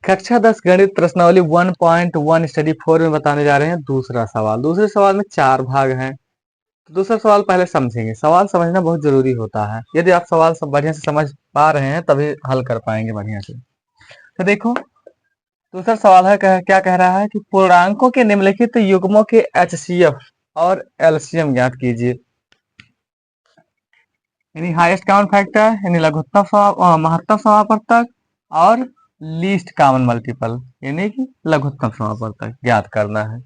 कक्षा 10 गणित प्रश्नावली 1.1 स्टडी 4 में बताने जा रहे हैं दूसरा सवाल। दूसरे सवाल में 4 भाग हैं। तो दूसरा सवाल पहले समझेंगे। सवाल समझना बहुत जरूरी होता है। यदि आप सवाल सब बढ़िया से समझ पा रहे हैं तभी हल कर पाएंगे बढ़िया से। तो देखो दूसरा सवाल है क्या कह रहा है कि पूर्णांकों के निम्नलिखित युग्मों के HCF और LCM ज्ञात कीजिए। यानी हाईएस्ट कॉमन फैक्टर, यानी लघुत्तम महत्तम समापवर्तक और लीस्ट कॉमन मल्टीपल यानी कि लघुत्तम समापवर्तक ज्ञात करना है।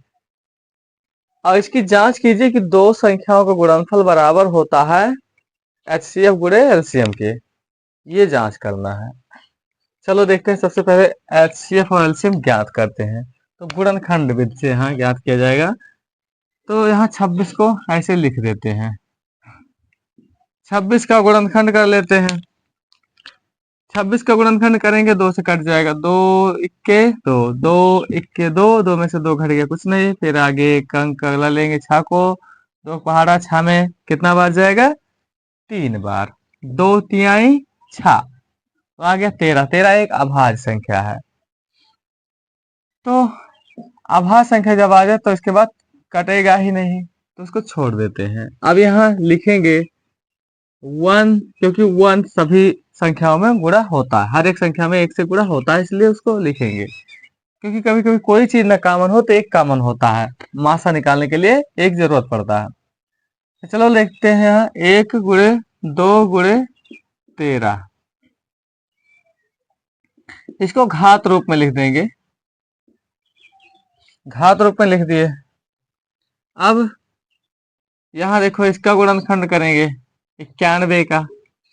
और इसकी जांच कीजिए कि दो संख्याओं का गुणनफल बराबर होता है HCF गुणे LCM के। ये जांच करना है। चलो देखते हैं। सबसे पहले HCF और LCM ज्ञात करते हैं। तो गुणनखंड विधि से यहाँ ज्ञात किया जाएगा। तो यहाँ 26 को ऐसे लिख देते हैं। 26 का गुणनखंड कर लेते हैं। 26 का गुणनखंड करेंगे, 2 से कट जाएगा, 2 इक्के 2, 2 इक्के 2, 2 में से 2 घट गया, कुछ नहीं। फिर आगे एक अंक अगला लेंगे 6 को, 2 पहाड़ा 6 में कितना बार जाएगा? 3 बार। 2 तिहाई 6 तो आ गया 13। 13 एक अभाज्य संख्या है। तो अभाज्य संख्या जब आ जाए तो इसके बाद कटेगा ही नहीं, तो उसको छोड़ देते हैं। अब यहाँ लिखेंगे 1, क्योंकि 1 सभी संख्याओं में गुणा होता है। हर एक संख्या में 1 से गुणा होता है, इसलिए उसको लिखेंगे। क्योंकि कभी कभी कोई चीज ना कॉमन हो तो एक कॉमन होता है। मासा निकालने के लिए एक जरूरत पड़ता है। तो चलो लिखते हैं यहाँ 1 गुणे 2 गुणे 13। इसको घात रूप में लिख देंगे। घात रूप में लिख दिए। अब यहाँ देखो इसका गुणनखंड करेंगे 91 का।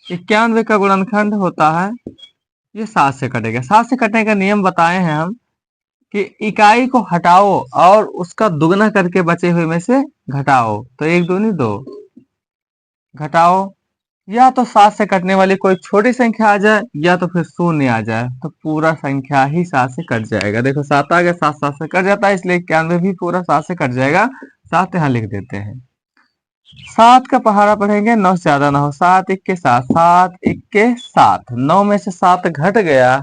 91 का गुणनखंड होता है, ये 7 से कटेगा। 7 से कटने का नियम बताए हैं हम कि इकाई को हटाओ और उसका दुगना करके बचे हुए में से घटाओ। तो 1 दूनी 2 घटाओ, या तो 7 से कटने वाली कोई छोटी संख्या आ जाए या तो फिर शून्य आ जाए, तो पूरा संख्या ही 7 से कट जाएगा। देखो 7 आ गया, 7 7 से कट जाता है, इसलिए 91 भी पूरा 7 से कट जाएगा। 7 यहाँ लिख देते हैं। 7 का पहाड़ा पढ़ेंगे, 9 से ज्यादा ना हो। 7 इक्के 7, 7 इक्के 7, 9 में से 7 घट गया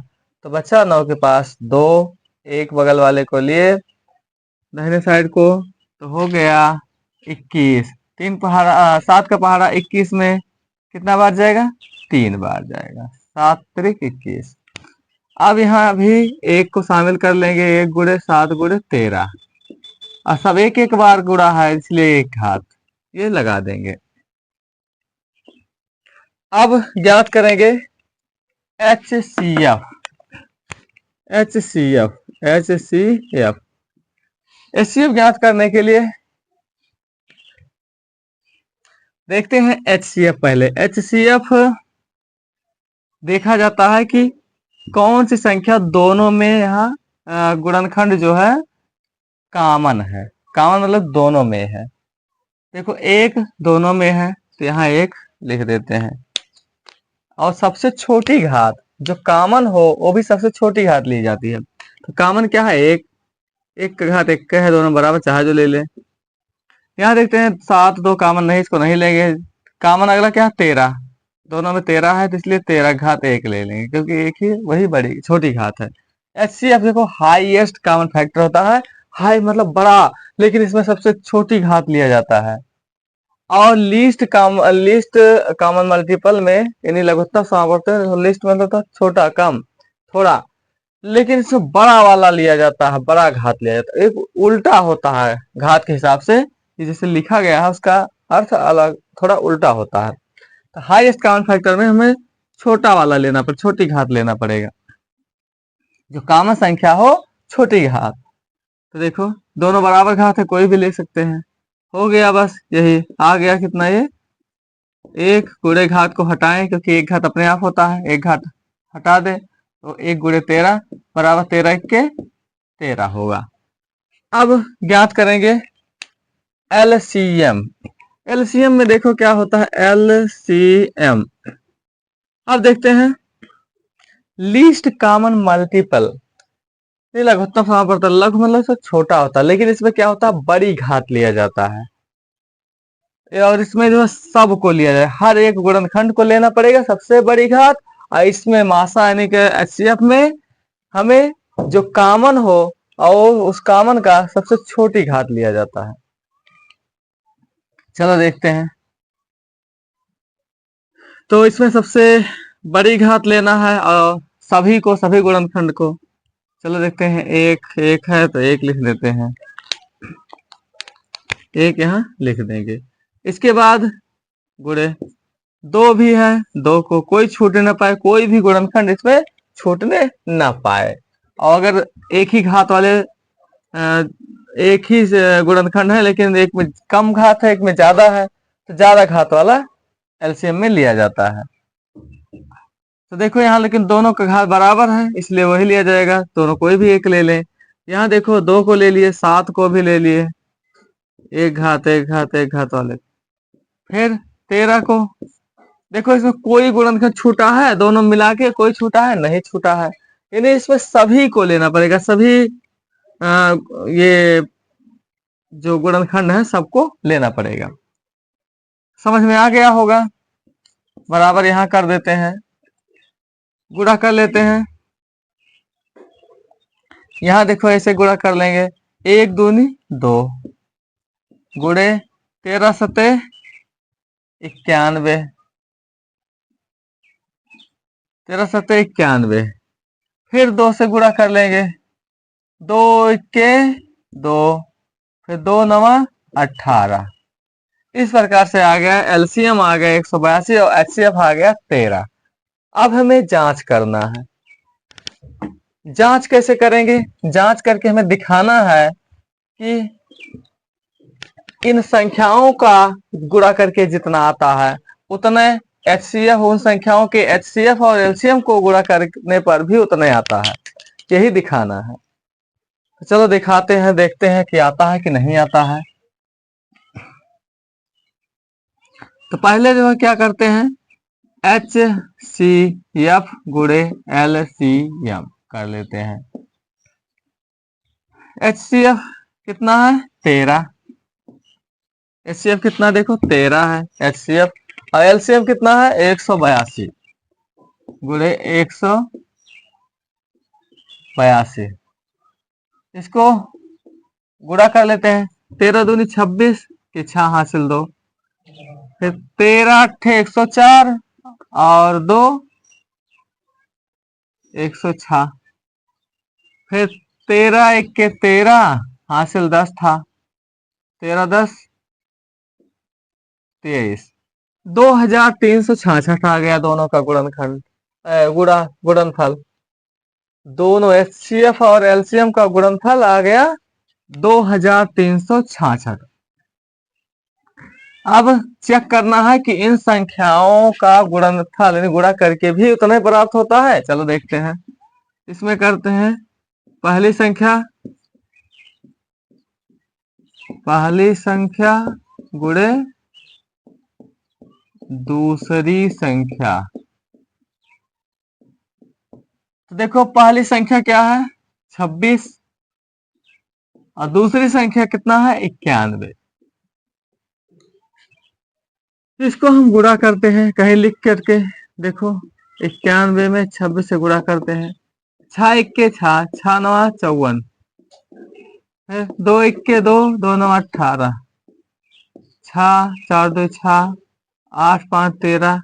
तो बचा 9 के पास 2, एक बगल वाले को लिए दाहिने साइड को, तो हो गया 21। 7 का पहाड़ा 21 में कितना बार जाएगा? 3 बार जाएगा। 7 त्रिक 21। अब यहाँ भी एक को शामिल कर लेंगे, 1 गुणे 7 गुणे 13, और सब एक एक बार गुणा है इसलिए एक घात ये लगा देंगे। अब ज्ञात करेंगे HCF। HCF HCF HCF ज्ञात करने के लिए देखते हैं HCF। पहले HCF देखा जाता है कि कौन सी संख्या दोनों में यहाँ गुणनखंड जो है कॉमन है। कॉमन मतलब दोनों में है। देखो 1 दोनों में है तो यहाँ 1 लिख देते हैं। और सबसे छोटी घात जो कॉमन हो वो भी सबसे छोटी घात ली जाती है। तो कॉमन क्या है? 1। 1 का घात 1 का है, दोनों बराबर चाहे जो ले ले। यहाँ देखते हैं 7 2 कॉमन नहीं, इसको नहीं लेंगे। कॉमन अगला क्या है? 13। दोनों में 13 है तो इसलिए 13 घात 1 ले लेंगे, क्योंकि एक ही वही बड़ी छोटी घात है। HCF देखो हाईएस्ट कॉमन फैक्टर होता है। हाई मतलब बड़ा, लेकिन इसमें सबसे छोटी घात लिया जाता है। और लीस्ट कॉमन मल्टीपल में यानी लघुत्तम समापवर्तक, लिस्ट मतलब था छोटा कम थोड़ा, लेकिन इसमें बड़ा वाला लिया जाता है, बड़ा घात लिया जाता है। एक उल्टा होता है घात के हिसाब से, जैसे लिखा गया है उसका अर्थ अलग थोड़ा उल्टा होता है। तो हाईएस्ट कॉमन फैक्टर में हमें छोटा वाला लेना पड़ेगा, छोटी घात लेना पड़ेगा, जो कॉमन संख्या हो छोटी घात। तो देखो दोनों बराबर घात है, कोई भी ले सकते हैं। हो गया, बस यही आ गया। कितना ये? 1 गुणे घात को हटाएं, क्योंकि एक घात अपने आप होता है, एक घात हटा दे तो 1 गुणे 13 बराबर 13 के 13 होगा। अब ज्ञात करेंगे LCM। LCM में देखो क्या होता है। LCM अब देखते हैं लीस्ट कॉमन मल्टीपल। ये लघुत्तम समापवर्तक, लघु मतलब से छोटा होता है, लेकिन इसमें क्या होता है? बड़ी घात लिया जाता है। और इसमें जो है सब को लिया जाए, हर एक गुणनखंड को लेना पड़ेगा सबसे बड़ी घात। और इसमें मासा यानी कि HCF में हमें जो कॉमन हो और उस कॉमन का सबसे छोटी घात लिया जाता है। चलो देखते हैं। तो इसमें सबसे बड़ी घात लेना है और सभी गुणनखंड को। चलो देखते हैं। एक एक है तो एक लिख देते हैं, एक यहाँ लिख देंगे। इसके बाद गुणे दो भी है, दो को कोई छूटने ना पाए, कोई भी गुणनखंड इसमें छूटने ना पाए। और अगर एक ही घात वाले एक ही गुणनखंड है लेकिन एक में कम घात है एक में ज्यादा है, तो ज्यादा घात वाला एलसीएम में लिया जाता है। तो देखो यहाँ लेकिन दोनों का घात बराबर है इसलिए वही लिया जाएगा, दोनों कोई भी एक ले लें। यहाँ देखो दो को ले लिए, सात को भी ले लिए, एक घात एक घात एक घात वाले। फिर 13 को देखो, इसमें कोई गुणनखंड छूटा है, दोनों मिला के कोई छूटा है नहीं छूटा है, यानी इसमें सभी को लेना पड़ेगा। सभी ये जो गुणनखंड है सबको लेना पड़ेगा। समझ में आ गया होगा। बराबर यहाँ कर देते हैं, गुणा कर लेते हैं। यहाँ देखो ऐसे गुणा कर लेंगे, एक दूनी दो, गुणे 13 सते 91, 13 सते 91। फिर दो से गुणा कर लेंगे, दो इक्के दो, फिर दो नवा 18। इस प्रकार से आ गया एलसीएम आ गया 182 और एचसीएफ आ गया 13। अब हमें जांच करना है। जांच कैसे करेंगे? जांच करके हमें दिखाना है कि इन संख्याओं का गुणा करके जितना आता है उतने एचसीएफ, उन संख्याओं के एचसीएफ और एलसीएम को गुणा करने पर भी उतने आता है, यही दिखाना है। तो चलो दिखाते हैं, देखते हैं कि आता है कि नहीं आता है। तो पहले जो है क्या करते हैं, एच सी एफ गुणे एल सी एम कर लेते हैं। एच सी एफ कितना है 13, एच सी एफ कितना देखो 13 है एच सी एफ, और एलसीएम कितना है 182 गुणे 182। इसको गुणा कर लेते हैं, 13 दूनी 26 के 6 हासिल 2, फिर 13 अट्ठे 104 और 2 106, फिर 13 एक के 13 हासिल 10 था, 13 10 23, 2366 आ गया दोनों का गुणनखंड गुणनफल। दोनों एचसीएफ और एलसीएम का गुणनफल आ गया 2366। अब चेक करना है कि इन संख्याओं का गुणनफल यानी गुणा करके भी उतना ही प्राप्त होता है। चलो देखते हैं। इसमें करते हैं पहली संख्या गुणे दूसरी संख्या। तो देखो पहली संख्या क्या है 26 और दूसरी संख्या कितना है 91। इसको हम गुणा करते हैं, कहीं लिख करके देखो, 91 में 26 से गुणा करते हैं, 6 इक्के 6, 6 नौ 54, 2 इक्के 2, 2 नौ 18, 6 4 2 6, 8 5 13,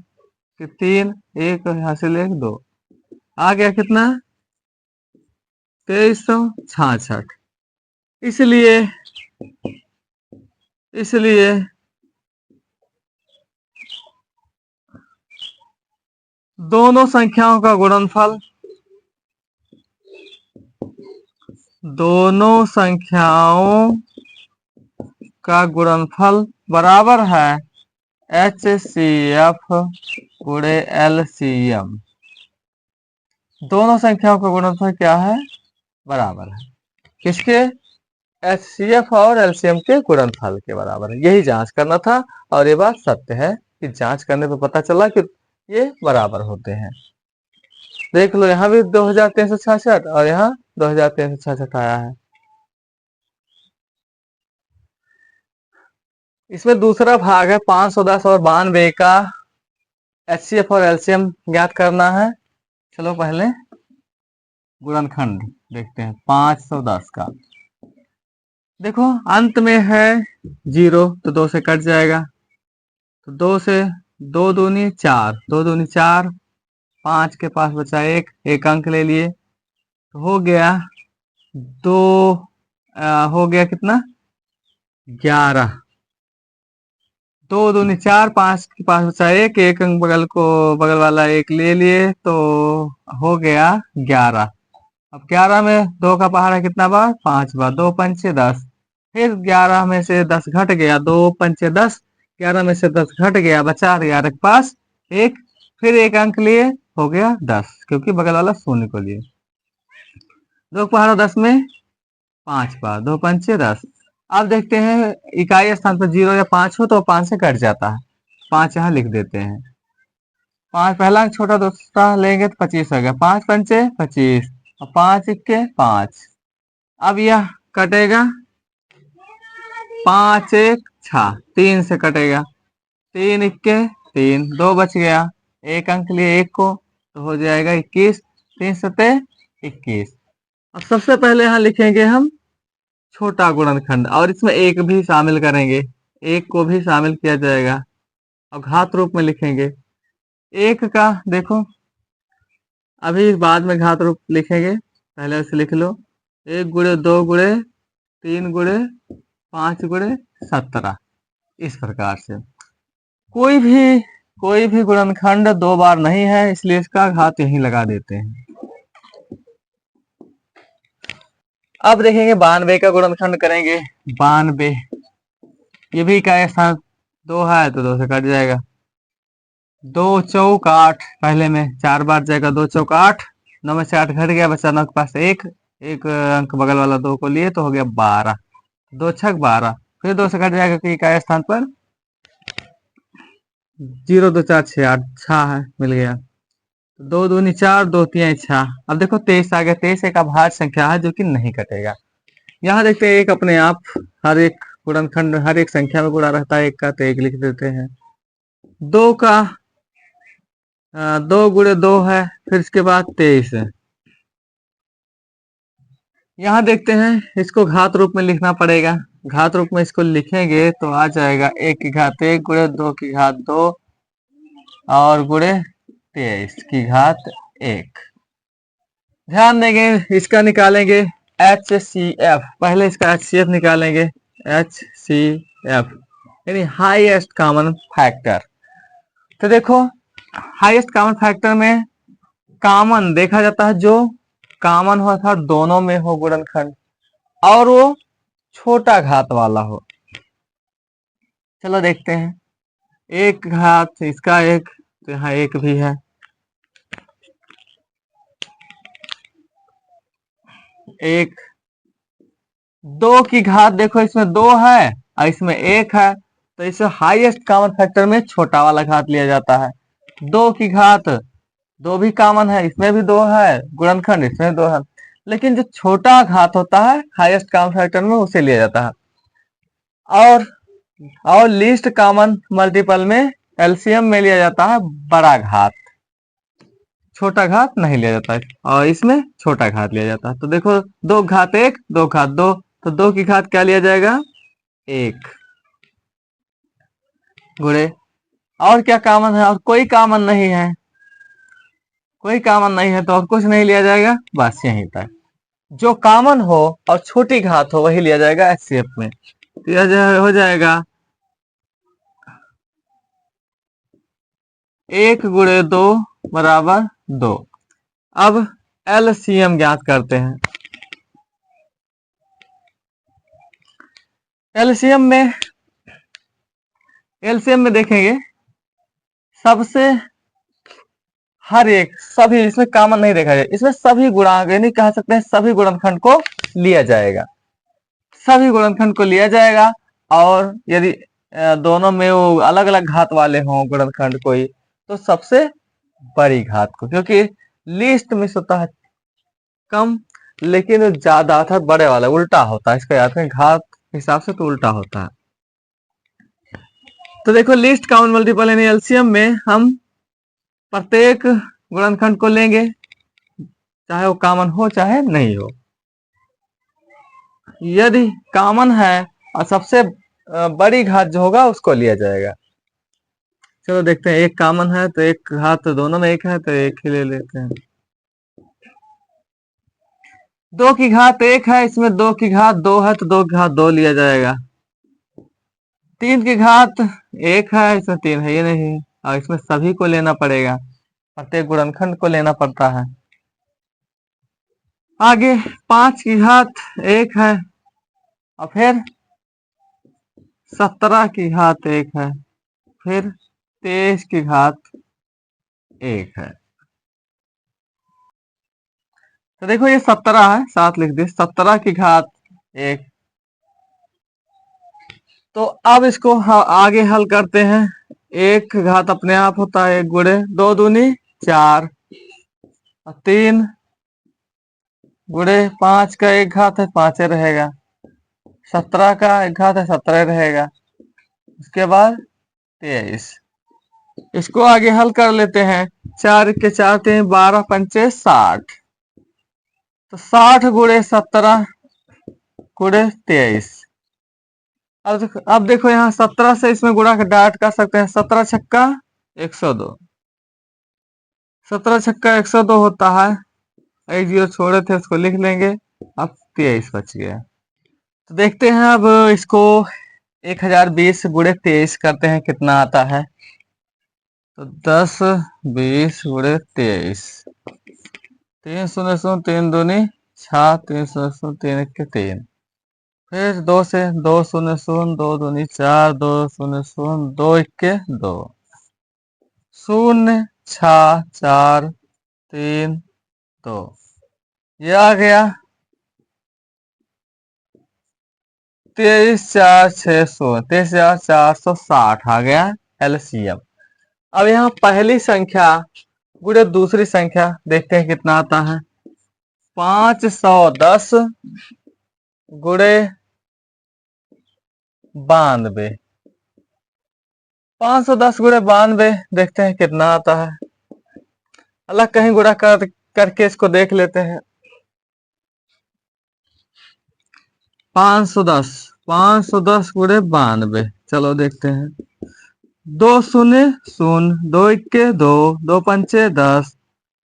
3 1 हासिल 1 2, आ गया कितना 2366। इसलिए दोनों संख्याओं का गुणनफल बराबर है एच सी एफ गुणे एल सी एम। दोनों संख्याओं का गुणनफल क्या है बराबर है किसके, एचसीएफ और एलसीएम के गुणनफल के बराबर है। यही जांच करना था और ये बात सत्य है कि जांच करने पे पता चला कि ये बराबर होते हैं। देख लो यहाँ भी 2366 और यहाँ 2366 आया है। इसमें दूसरा भाग है 510 और 92 का एचसीएफ और एलसीएम ज्ञात करना है। चलो पहले गुणनखंड देखते हैं 510 का। देखो अंत में है 0 तो 2 से कट जाएगा, तो 2 से 2 दूनी 4, 2 दूनी 4, 5 के पास बचा एक अंक ले लिए, तो हो गया 2, हो गया कितना 11, 2 दूनी 4, 5 के पास बचा एक अंक बगल वाला एक ले लिए, तो हो गया 11। अब 11 में 2 का पहाड़ा कितना बार 5 बार, 2 पंचे 10, फिर 11 में से 10 घट गया, 2 पंचे 10, 11 में से 10 घट गया, बचा 11 के पास एक, फिर एक अंक लिए, हो गया 10, क्योंकि बगल वाला शून्य को लिए। 2 का पहाड़ा 10 में 5 बार, 2 पंचे 10। अब देखते हैं इकाई स्थान पर 0 या 5 हो तो 5 से कट जाता है, 5 यहाँ लिख देते हैं। 5 पहला अंक छोटा दूसरा लेंगे तो 25 हो गया, 5 पंचे 25 और 5 इक्के 5। अब यह कटेगा 5 1 6, 3 से कटेगा, 3 इक्के 3, 2 बच गया, एक अंक लिए एक को, तो हो जाएगा 21, 3 सते 21। अब सबसे पहले यहाँ लिखेंगे हम छोटा गुणनखंड और इसमें एक भी शामिल करेंगे, एक को भी शामिल किया जाएगा और घात रूप में लिखेंगे। एक का देखो अभी बाद में घात रूप लिखेंगे, पहले उसे लिख लो, 1 गुणे 2 गुणे 3 गुणे 5 गुणे 17। इस प्रकार से कोई भी गुणनखंड 2 बार नहीं है, इसलिए इसका घात यहीं लगा देते हैं। अब देखेंगे 92 का गुणनखंड करेंगे। 92 ये भी इकाई स्थान 2 है तो 2 से कट जाएगा, 2 चौक 8, पहले में 4 बार जाएगा, 2 चौक 8, 9 में से 8 घट गया, बचा 9 के पास एक अंक बगल वाला 2 को लिए, तो हो गया 12, 2 छक 12, फिर 2 से कट जाएगा कि इकाई स्थान पर 0 2 4 6 8 6 है, मिल गया, 2 दूनी 4, 2 तीन 6। अब देखो 23 आ गया, 23 एक अभाज्य संख्या है जो कि नहीं कटेगा। यहाँ देखते हैं एक अपने आप हर एक गुणनखंड हर एक संख्या में गुणा रहता है एक का, तो एक लिख देते हैं। 2 का 2 गुणे 2 है, फिर इसके बाद 23 है। यहाँ देखते हैं इसको घात रूप में लिखना पड़ेगा, घात रूप में इसको लिखेंगे तो आ जाएगा 1 की घात 1 गुणे 2 की घात 2 और गुणे 23 की घात 1। ध्यान देंगे इसका निकालेंगे HCF, पहले इसका HCF निकालेंगे, HCF यानी हाईएस्ट कॉमन फैक्टर। तो देखो हाईएस्ट कॉमन फैक्टर में कॉमन देखा जाता है, जो कॉमन हो था दोनों में हो गुणनखंड और वो छोटा घात वाला हो। चलो देखते हैं, एक घात इसका एक, तो यहाँ एक भी है, एक 2 की घात देखो इसमें 2 है और इसमें 1 है, तो इसे हाईएस्ट कॉमन फैक्टर में छोटा वाला घात लिया जाता है। 2 की घात 2 भी कॉमन है, इसमें भी 2 है गुणनखंड, इसमें 2 है, लेकिन जो छोटा घात होता है हाईएस्ट कॉमन फैक्टर में उसे लिया जाता है। और लीस्ट कॉमन मल्टीपल में एलसीएम में लिया जाता है बड़ा घात, छोटा घात नहीं लिया जाता है, और इसमें छोटा घात लिया जाता है। तो देखो 2 घात 1 2 घात 2, तो 2 की घात क्या लिया जाएगा 1 गुणे, और क्या कॉमन है, और कोई कॉमन नहीं है, कोई कॉमन नहीं है तो और कुछ नहीं लिया जाएगा, बस यहीं तक। जो कॉमन हो और छोटी घात हो वही लिया जाएगा एचसीएफ में, तो यह हो जाएगा 1 गुणे 2 बराबर 2। अब एलसीएम ज्ञात करते हैं। एलसीएम में देखेंगे सबसे हर एक सभी, इसमें कॉमन नहीं देखा जाए, इसमें सभी गुणांक यानी कह सकते हैं सभी गुणनखंड को लिया जाएगा, सभी गुणनखंड को लिया जाएगा। और यदि दोनों में वो अलग अलग घात वाले हों गुणनखंड कोई, तो सबसे बड़ी घात को, क्योंकि लीस्ट में होता है कम लेकिन ज्यादा अर्थात बड़े वाला उल्टा होता है, इसका याद रखें, घात के हिसाब से तो उल्टा होता है। तो देखो लीस्ट कॉमन मल्टीपल यानी एलसीएम में हम प्रत्येक गुणनखंड को लेंगे, चाहे वो कॉमन हो चाहे नहीं हो। यदि कॉमन है और सबसे बड़ी घात जो होगा उसको लिया जाएगा। चलो देखते हैं, एक कॉमन है तो एक घात दोनों में एक है तो एक ही ले लेते हैं। 2 की घात 1 है, इसमें 2 की घात 2 है तो 2 की घात 2 लिया जाएगा। 3 की घात 1 है, इसमें 3 है ही नहीं और इसमें सभी को लेना पड़ेगा, प्रत्येक गुणनखंड को लेना पड़ता है। आगे 5 की घात 1 है और फिर 17 की घात 1 है, फिर 23 की घात 1 है। तो देखो ये 17 है, 7 लिख दी, 17 की घात 1। तो अब इसको आगे हल करते हैं। एक घात अपने आप होता है, 1 गुणे 2 दूनी 4 और 3 गुणे 5 का एक घात है 5 रहेगा, 17 का एक घात है 17 रहेगा, उसके बाद 23। इसको आगे हल कर लेते हैं। 4 के 4 3 12 पंचे 60, तो 60 गुणे 17 गुणे 23। अब देखो यहाँ 17 से इसमें गुणा के डाट कर सकते हैं, 17 छक्का 102, 17 छक्का 102 होता है। एक जीरो छोड़े थे उसको लिख लेंगे, अब 23 बच गया। तो देखते हैं अब इसको 1020 गुणे 23 करते हैं कितना आता है। तो 10 20 गुणे 23, 3 शून्य शून्य 3 दूनी 6, 3 शून्य शून्य 3 एक 3, फिर 2 से 2 शून्य शून्य 2 दूनी 4, 2 शून्य शून्य 2 एक 2, 0 6 4 3 2, ये आ गया 23,460 आ गया एलसीएम। अब यहाँ पहली संख्या गुणे दूसरी संख्या देखते हैं कितना आता है। 510 गुणे 92, 510 गुणे 92 देखते हैं कितना आता है। अलग कहीं गुणा करके इसको देख लेते हैं। 510 गुणे 92, चलो देखते हैं। 2 शून्य शून्य 2 इक्के 2, 2 पंचे 10,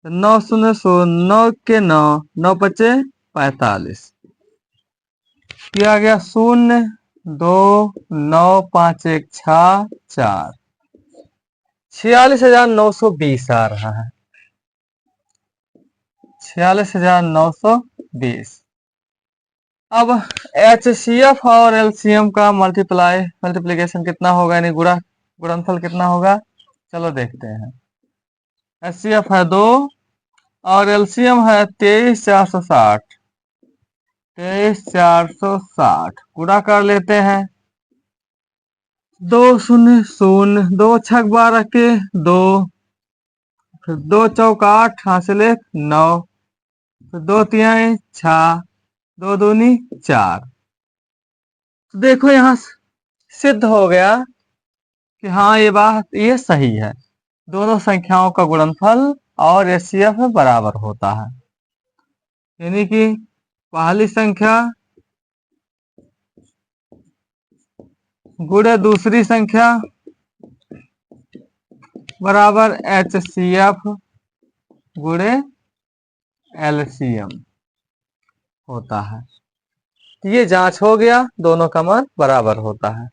9 शून्य शून्य 9 इक्के 9, 9 पचे 45, ये आ गया 0 2 9 5 1 6 4, 46,920 आ रहा है, 46,920। अब एचसीएफ और एलसीएम का मल्टीप्लीकेशन कितना होगा, यानी गुणनफल कितना होगा, चलो देखते हैं। एचसीएफ है 2 और एलसीएम है 23,460, 23,460 गुणा कर लेते हैं। 2 शून्य शून्य 2 छक 12 के 2, फिर 2 चौक 8 हासिल 9, फिर 2 तिहाई 6, 2 दूनी 4। तो देखो यहाँ सिद्ध हो गया कि हाँ ये बात ये सही है, दोनों संख्याओं का गुणनफल और एचसीएफ बराबर होता है, यानी कि पहली संख्या गुणे दूसरी संख्या बराबर एचसीएफ गुणे एलसीएम होता है। ये जांच हो गया, दोनों का मान बराबर होता है।